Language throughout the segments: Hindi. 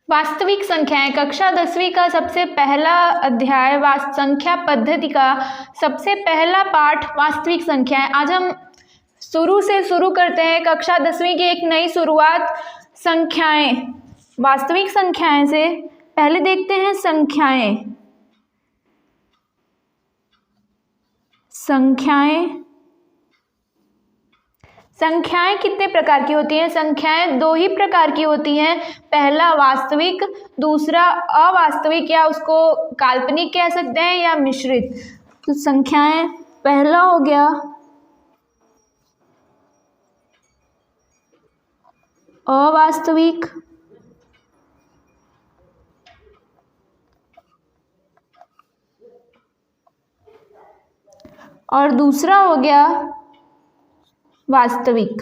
वास्तविक संख्याएं कक्षा 10वीं का सबसे पहला अध्याय संख्या पद्धति का सबसे पहला पाठ वास्तविक संख्याएं। आज हम शुरू से शुरू करते हैं कक्षा 10वीं की एक नई शुरुआत संख्याएं। वास्तविक संख्याएं से पहले देखते हैं संख्याएं कितने प्रकार की होती हैं? संख्याएं दो ही प्रकार की होती हैं। पहला वास्तविक, दूसरा अवास्तविक या उसको काल्पनिक कह सकते हैं या मिश्रित। तो संख्याएं पहला हो गया अवास्तविक और दूसरा हो गया वास्तविक।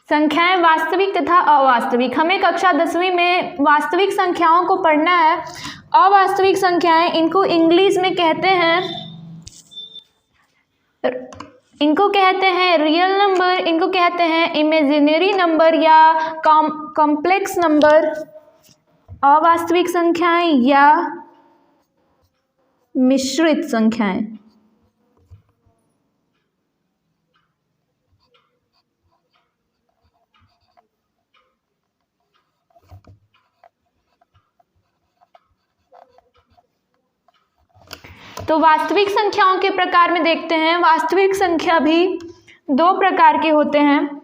संख्याएं वास्तविक तथा अवास्तविक। हमें कक्षा 10वीं में वास्तविक संख्याओं को पढ़ना है। अवास्तविक संख्याएं इनको इंग्लिश में कहते हैं रियल नंबर, इनको कहते हैं इमेजिनरी नंबर या कॉम्प्लेक्स नंबर। अवास्तविक संख्याएं या मिश्रित संख्याएं। तो वास्तविक संख्याओं के प्रकार में देखते हैं। वास्तविक संख्या भी दो प्रकार के होते हैं।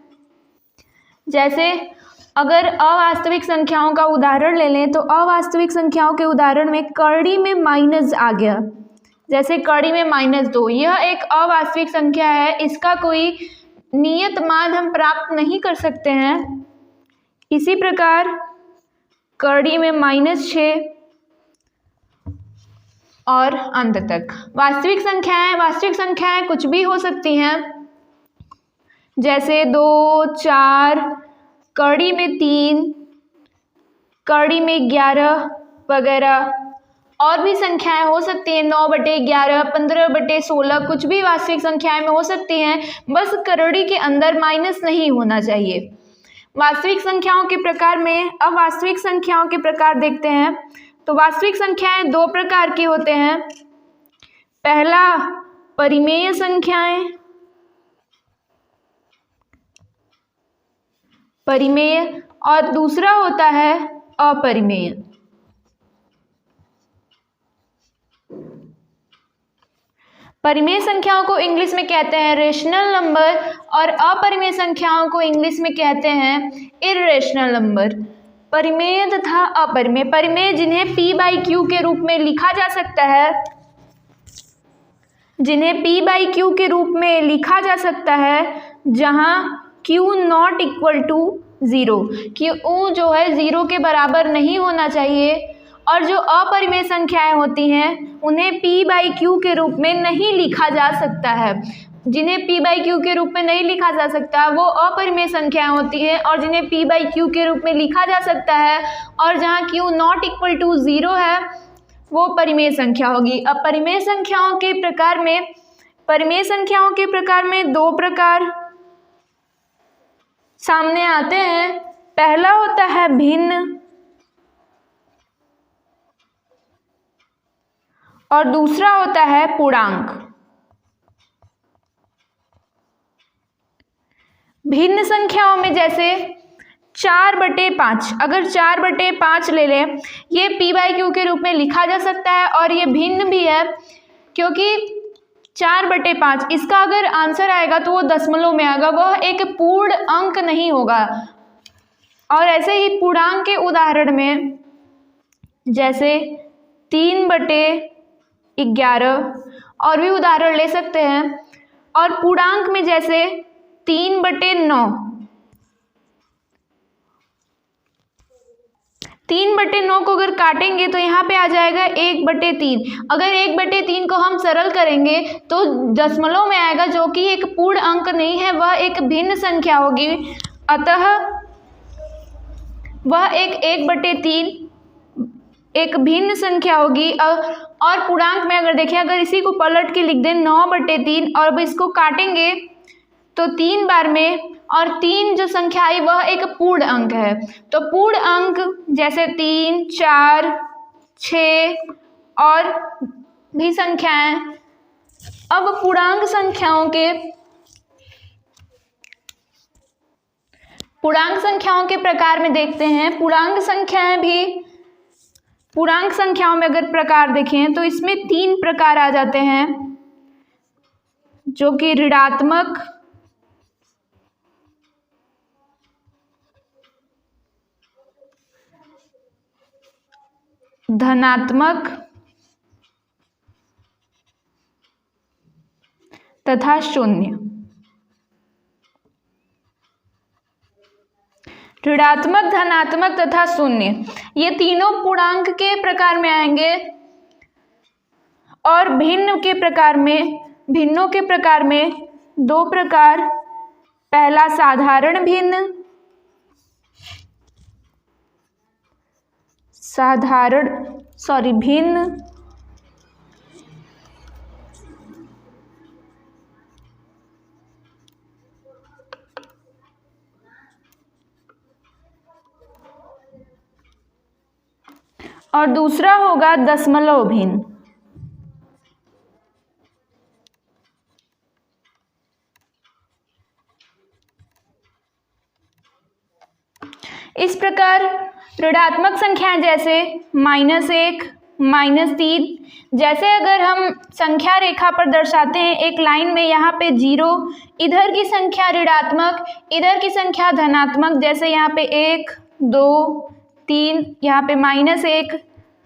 जैसे अगर अवास्तविक संख्याओं का उदाहरण ले लें तो अवास्तविक संख्याओं के उदाहरण में कड़ी में माइनस आ गया, जैसे कड़ी में -2, यह एक अवास्तविक संख्या है। इसका कोई नियत मान हम प्राप्त नहीं कर सकते हैं। इसी प्रकार कड़ी में -6 और अंत तक। वास्तविक संख्याएं कुछ भी हो सकती हैं, जैसे 2, 4, कड़ी में 3, कड़ी में 11 वगैरह। और भी संख्याएं हो सकती हैं 9/11, 15/16, कुछ भी वास्तविक संख्याएं में हो सकती हैं। बस कड़ी के अंदर माइनस नहीं होना चाहिए। वास्तविक संख्याओं के प्रकार में अवास्तविक संख्याओं के प्रकार देखते हैं। तो वास्तविक संख्याएं दो प्रकार की होते हैं। पहला परिमेय संख्याएं, और दूसरा होता है अपरिमेय। परिमेय संख्याओं को इंग्लिश में कहते हैं रेशनल नंबर और अपरिमेय संख्याओं को इंग्लिश में कहते हैं इर्रेशनल नंबर। परिमेय तथा अपरिमेय। परिमेय जिन्हें p/q के रूप में लिखा जा सकता है, जहां q not equal to 0, q जो है 0 के बराबर नहीं होना चाहिए। और जो अपरिमेय संख्याएं होती हैं उन्हें p/q के रूप में नहीं लिखा जा सकता है। जिन्हें p/q के रूप में नहीं लिखा जा सकता वो अपरिमेय संख्याएं होती हैं, और जिन्हें p/q के रूप में लिखा जा सकता है और जहां q नॉट इक्वल टू 0 है वो परिमेय संख्या होगी। अब परिमेय संख्याओं के प्रकार में दो प्रकार सामने आते हैं। पहला होता है भिन्न और दूसरा होता है पूर्णांक। भिन्न संख्याओं में जैसे 4/5, अगर 4/5 ले लें, ये p/q के रूप में लिखा जा सकता है और ये भिन्न भी है, क्योंकि 4/5 इसका अगर आंसर आएगा तो वो दशमलव में आएगा, वह एक पूर्ण अंक नहीं होगा। और ऐसे ही पूर्णांक के उदाहरण में जैसे 3/11 और भी उदाहरण ले सकते हैं। और पूर्णांक में जैसे 3/9, 3/9 को अगर काटेंगे तो यहाँ पे आ जाएगा 1/3। अगर 1/3 को हम सरल करेंगे तो दशमलव में आएगा, जो कि एक पूर्ण अंक नहीं है, वह एक भिन्न संख्या होगी। अतः वह एक 1/3 एक भिन्न संख्या होगी। और पूर्णांक में अगर देखें, अगर इसी को पलट के लिख दें 9/3 और अब इसको काटेंगे तो 3 बार में, और 3 जो संख्या आई वह एक पूर्ण अंक है। तो पूर्ण अंक जैसे 3, 4, 6 और भी संख्याएं। अब पूर्णांक संख्याओं के प्रकार में देखते हैं। पूर्णांक संख्याओं में अगर प्रकार देखें तो इसमें 3 प्रकार आ जाते हैं, जो कि ऋणात्मक, धनात्मक तथा शून्य। ऋणात्मक, धनात्मक तथा शून्य, ये तीनों पूर्णांक के प्रकार में आएंगे। और भिन्नों के प्रकार में 2 प्रकार। पहला साधारण भिन्न, भिन्न, और दूसरा होगा दशमलव भिन्न। इस प्रकार ऋणात्मक संख्याएं जैसे -1, -3, जैसे अगर हम संख्या रेखा पर दर्शाते हैं एक लाइन में, यहाँ पे 0, इधर की संख्या ऋणात्मक, इधर की संख्या धनात्मक, जैसे यहाँ पे 1, 2, 3, यहाँ पे -1,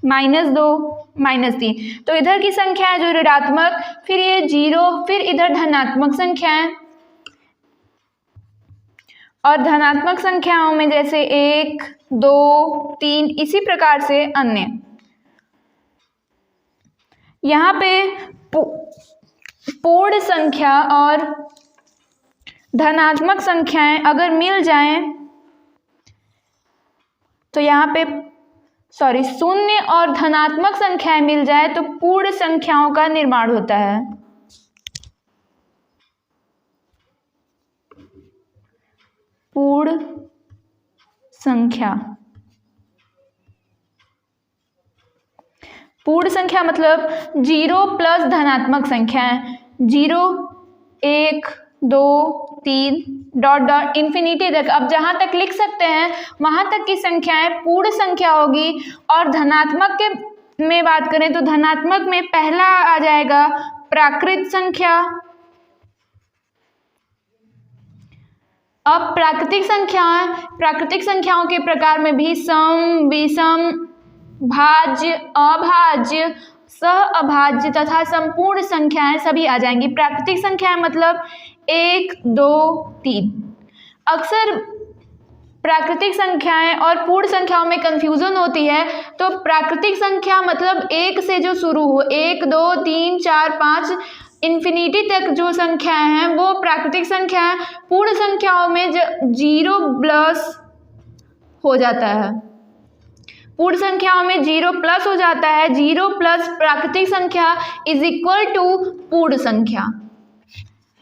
-2, -3। तो इधर की संख्या है जो ऋणात्मक, फिर ये 0, फिर इधर धनात्मक संख्याएं। और धनात्मक संख्याओं में जैसे 1, 2, 3, इसी प्रकार से अन्य। यहाँ पे पूर्ण संख्या और धनात्मक संख्याएं अगर मिल जाएं तो यहाँ पे शून्य और धनात्मक संख्याएं मिल जाए तो पूर्ण संख्याओं का निर्माण होता है। पूर्ण संख्या मतलब 0 प्लस धनात्मक संख्याएं, 0, 1, 2, 3 डॉट डॉट इन्फिनिटी तक। अब जहां तक लिख सकते हैं वहां तक की संख्याएं पूर्ण संख्या होगी। और धनात्मक के में बात करें तो धनात्मक में पहला आ जाएगा प्राकृत संख्या। अब प्राकृतिक संख्याओं के प्रकार में भी सम, विषम, भाज्य, अभाज्य, सह अभाज्य तथा संपूर्ण संख्याएं सभी आ जाएंगी। प्राकृतिक संख्याएं मतलब 1, 2, 3। अक्सर प्राकृतिक संख्याएं और पूर्ण संख्याओं में कंफ्यूजन होती है। तो प्राकृतिक संख्या मतलब 1 से जो शुरू हो, 1, 2, 3, 4, 5 इन्फिनिटी तक जो संख्याएं हैं वो प्राकृतिक संख्याएं। पूर्ण संख्याओं में 0 प्लस हो जाता है, पूर्ण संख्याओं में 0 प्लस हो जाता है। 0 प्लस प्राकृतिक संख्या इज इक्वल टू पूर्ण संख्या।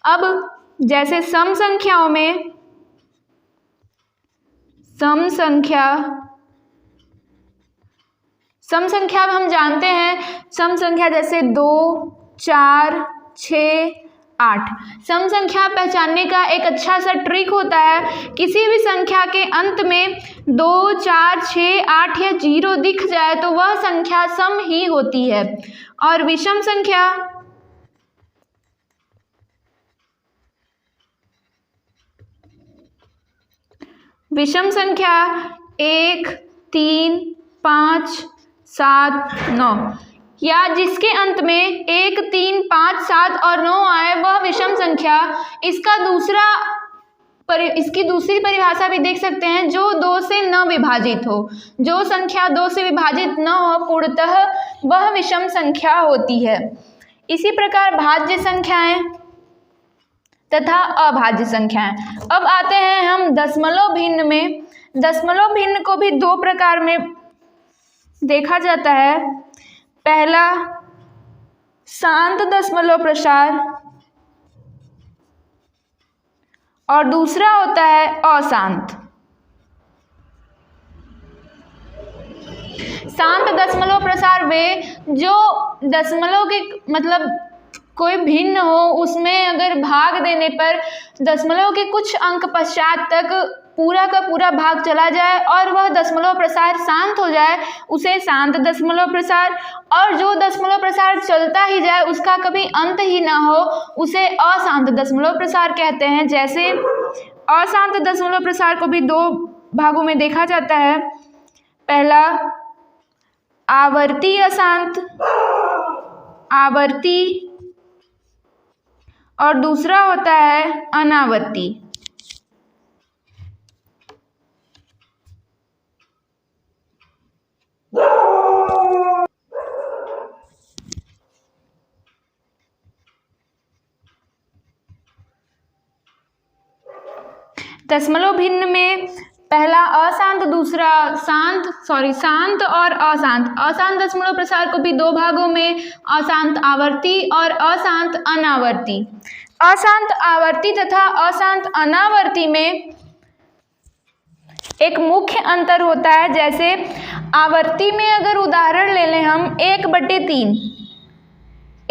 अब जैसे सम संख्याओं में सम संख्या हम जानते हैं, सम संख्या जैसे 2, 4, 6, 8। सम संख्या पहचानने का एक अच्छा सा ट्रिक होता है, किसी भी संख्या के अंत में 2, 4, 6, 8 या 0 दिख जाए तो वह संख्या सम ही होती है। और विषम संख्या संख्या 1, 3, 5, 7, 9 या जिसके अंत में 1, 3, 5, 7 और 9 आए वह विषम संख्या। इसकी दूसरी परिभाषा भी देख सकते हैं, जो 2 से न विभाजित हो। जो संख्या 2 से विभाजित न हो पूर्णतः वह विषम संख्या होती है। इसी प्रकार भाज्य संख्याएं तथा अभाज्य संख्याएं। अब आते हैं हम दशमलव भिन्न में। दशमलव भिन्न को भी 2 प्रकार में देखा जाता है। पहला शांत दशमलव प्रसार और दूसरा होता है अशांत। शांत दशमलव प्रसार वे जो दशमलव के मतलब कोई भिन्न हो, उसमें अगर भाग देने पर दशमलव के कुछ अंक पश्चात तक पूरा का पूरा भाग चला जाए और वह दशमलव प्रसार शांत हो जाए, उसे शांत दशमलव प्रसार। और जो दशमलव प्रसार चलता ही जाए, उसका कभी अंत ही ना हो, उसे अशांत दशमलव प्रसार कहते हैं। जैसे अशांत दशमलव प्रसार को भी दो भागों में देखा जाता है। पहला आवर्ती अशांत, आवर्ती, और दूसरा होता है अनावर्ती। दशमलव भिन्न में पहला अशांत, दूसरा शांत और अशांत। अशांत दशमलव प्रसार को भी दो भागों में, अशांत आवर्ती और अशांत अनावर्ती। अशांत आवर्ती तथा अशांत अनावर्ती में एक मुख्य अंतर होता है। जैसे आवर्ती में अगर उदाहरण ले लें हम 1/3,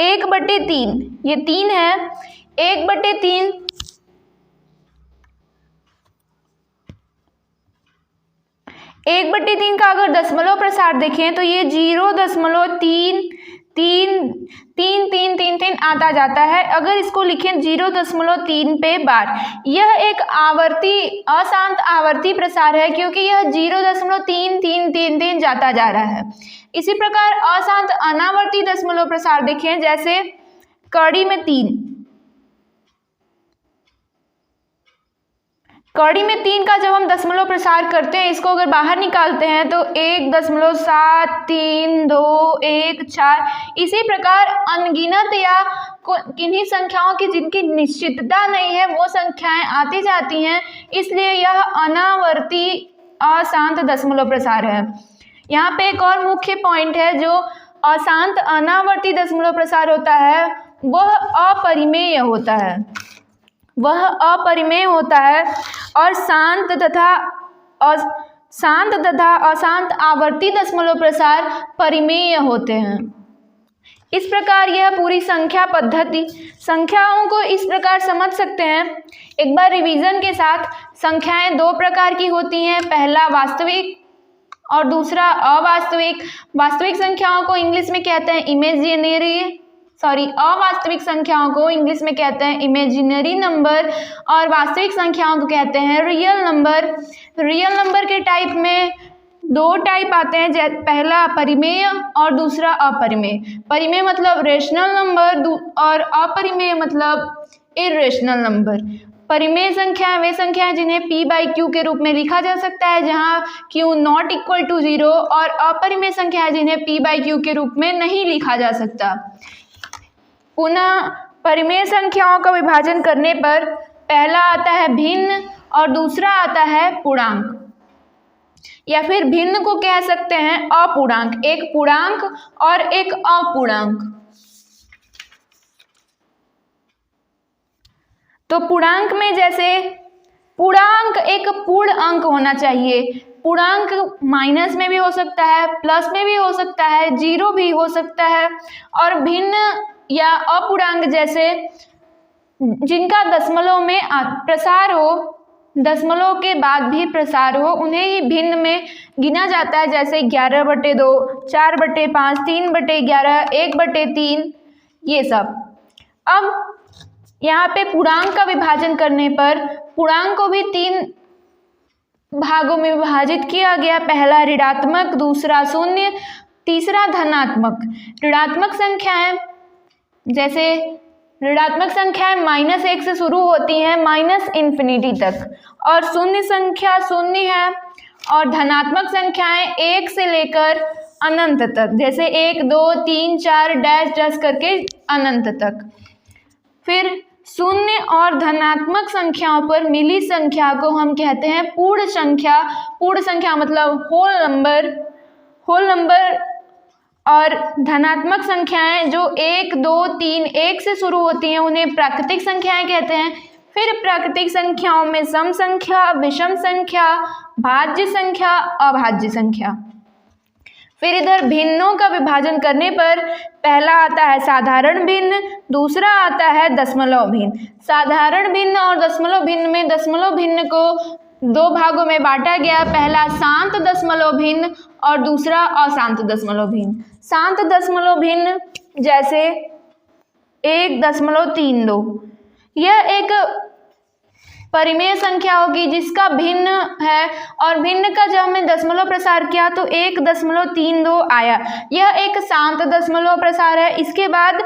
1/3 ये 3 है, 1/3 1/3 का अगर दशमलव प्रसार देखें तो ये 0.3333 आता जाता है। अगर इसको लिखें 0.3 पे बार, यह एक आवर्ती अशांत आवर्ती प्रसार है, क्योंकि यह 0.3333 जाता जा रहा है। इसी प्रकार अशांत अनावर्ती दशमलव प्रसार देखें, जैसे कड़ी में 3 का जब हम दशमलव प्रसार करते हैं, इसको अगर बाहर निकालते हैं तो 1.73214। इसी प्रकार अनगिनत या किन्हीं संख्याओं की जिनकी निश्चितता नहीं है, वो संख्याएं आती जाती हैं, इसलिए यह अनावर्ती अशांत दशमलव प्रसार है। यहाँ पे एक और मुख्य पॉइंट है, जो अशांत अनावर्ती दशमलव प्रसार होता है वह अपरिमेय होता है, वह अपरिमेय होता है। और शांत तथा अशांत आवर्ती दशमलव प्रसार परिमेय होते हैं। इस प्रकार यह पूरी संख्या पद्धति, संख्याओं को इस प्रकार समझ सकते हैं। एक बार रिवीजन के साथ, संख्याएं दो प्रकार की होती हैं, पहला वास्तविक और दूसरा अवास्तविक। वास्तविक संख्याओं को इंग्लिश में कहते हैं अवास्तविक संख्याओं को इंग्लिश में कहते हैं इमेजिनरी नंबर, और वास्तविक संख्याओं को कहते हैं रियल नंबर। रियल नंबर के टाइप में दो टाइप आते हैं, पहला परिमेय और दूसरा अपरिमेय। परिमेय मतलब रेशनल नंबर और अपरिमेय मतलब इरेशनल नंबर। परिमेय संख्याएं वे संख्याएं जिन्हें p/q के रूप में लिखा जा सकता है, जहां q नॉट इक्वल टू 0, और अपरिमेय संख्याएं जिन्हें p/q के रूप में नहीं लिखा जा सकता। पुनः परिमेय संख्याओं का विभाजन करने पर पहला आता है भिन्न और दूसरा आता है पूर्णांक, या फिर भिन्न को कह सकते हैं अपूर्णांक, एक पूर्णांक और एक अपूर्णांक। तो पूर्णांक में जैसे पूर्णांक एक पूर्ण अंक होना चाहिए। पूर्णांक माइनस में भी हो सकता है, प्लस में भी हो सकता है, 0 भी हो सकता है। और भिन्न या अपूर्णांक जैसे जिनका दशमलव में प्रसार हो, दशमलव के बाद भी प्रसार हो, उन्हें ही भिन्न में गिना जाता है। जैसे 11/2, 4/5, 3/11, 1/3, ये सब। अब यहाँ पे पूर्णांक का विभाजन करने पर पूर्णांक को भी 3 भागों में विभाजित किया गया। पहला ऋणात्मक, दूसरा शून्य, तीसरा धनात्मक। ऋणात्मक संख्याएं जैसे ऋणात्मक संख्याएं -1 से शुरू होती हैं -∞ तक, और शून्य संख्या शून्य है, और धनात्मक संख्याएं 1 से लेकर अनंत तक, जैसे 1, 2, 3, 4 डैश करके अनंत तक। फिर शून्य और धनात्मक संख्याओं पर मिली संख्या को हम कहते हैं पूर्ण संख्या। पूर्ण संख्या मतलब होल होल नंबर और धनात्मक संख्याएं जो 1, 2, 3 1 से शुरू होती हैं उन्हें प्राकृतिक संख्याएं कहते हैं। फिर प्राकृतिक संख्याओं में सम संख्या, विषम संख्या, भाज्य संख्या, अभाज्य संख्या। फिर इधर भिन्नों का विभाजन करने पर पहला आता है साधारण भिन्न, दूसरा आता है दशमलव भिन्न। साधारण भिन्न और दशमलव भिन्न में दशमलव भिन्न को दो भागों में बांटा गया, पहला शांत दशमलव भिन्न और दूसरा अशांत दशमलव भिन्न। शांत दशमलव भिन्न जैसे 1.32, यह एक परिमेय संख्या होगी जिसका भिन्न है और भिन्न का जब हमने दशमलव प्रसार किया तो 1.32 आया। यह एक शांत दशमलव प्रसार है। इसके बाद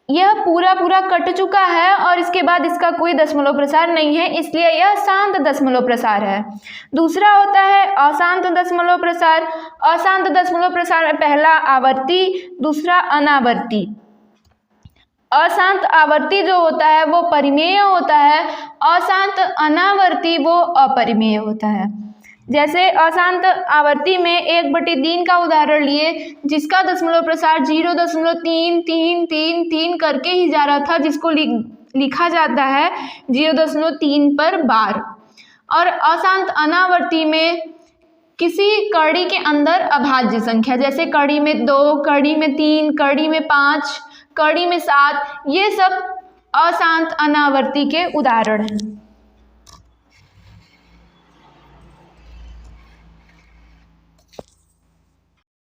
यह पूरा कट चुका है और इसके बाद इसका कोई दशमलव प्रसार नहीं है, इसलिए यह शांत दशमलव प्रसार है। दूसरा होता है अशांत दशमलव प्रसार। अशांत दशमलव प्रसार में पहला आवर्ती, दूसरा अनावर्ती। अशांत आवर्ती जो होता है वो परिमेय होता है, अशांत अनावर्ती वो अपरिमेय होता है। जैसे अशांत आवर्ती में 1/3 का उदाहरण लिए जिसका दशमलव प्रसार 0.3333 करके ही जा रहा था, जिसको लिखा जाता है 0.3 पर बार। और अशांत अनावर्ती में किसी कड़ी के अंदर अभाज्य संख्या, जैसे कड़ी में 2, कड़ी में 3, कड़ी में 5, कड़ी में 7, ये सब अशांत अनावर्ती के उदाहरण हैं।